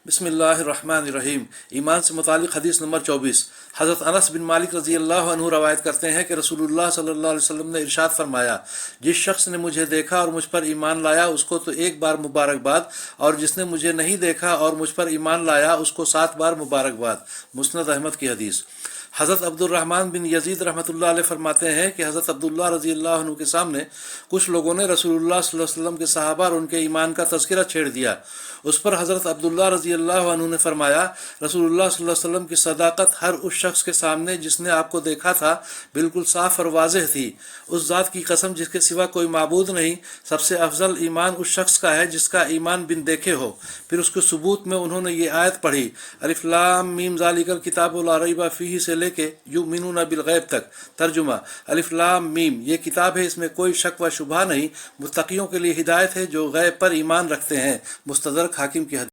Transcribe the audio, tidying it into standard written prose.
बिस्मिल्लाहिर्रहमानिर्रहीम। ईमान से मुतालिक हदीस नंबर 24। हज़रत अनस बिन मालिक रज़ी अल्लाह अन्हु रवायत करते हैं कि रसूलुल्लाह सल्लल्लाहु अलैहि वसल्लम ने इरशाद फरमाया, जिस शख्स ने मुझे देखा और मुझ पर ईमान लाया उसको तो एक बार मुबारकबाद, और जिसने मुझे नहीं देखा और मुझ पर ईमान लाया उसको 7 बार मुबारकबाद। मुस्नद अहमद की हदीस। हज़रत अब्दुर्रहमान बिन यजीद रहमतुल्लाह अलैह फरमाते हैं कि हज़रत अब्दुल्लाह रज़ी अल्लाह अन्हु के सामने कुछ लोगों ने रसूलुल्लाह सल्लल्लाहु अलैहि वसल्लम के सहाबा और उनके ईमान का तज़किरा छेड़ दिया। उस पर हज़रत अब्दुल्लाह रज़ी अल्लाह अन्हु ने फरमाया, रसूलुल्लाह सल्लल्लाहु अलैहि वसल्लम की सदाकत हर उस शख्स के सामने जिसने आपको देखा था बिल्कुल साफ़ और वाज़ेह थी। उस ज़ात की कसम जिसके सिवा कोई माबूद नहीं, सबसे अफजल ईमान उस शख्स का है जिसका ईमान बिन देखे हो। फिर उसके सबूत में उन्होंने ये आयत पढ़ी, अलिफ लाम मीम ज़ालिकल किताबु ला रैब फ़ीही से लेके युमिनूना बिल गैब तक। तर्जुमा, अलिफ लाम मीम ये किताब है, इसमें कोई शक व शुबा नहीं, मुत्तकियों के लिए हिदायत है जो गैब पर ईमान रखते हैं। मुस्तदरक हाकिम की हदीस।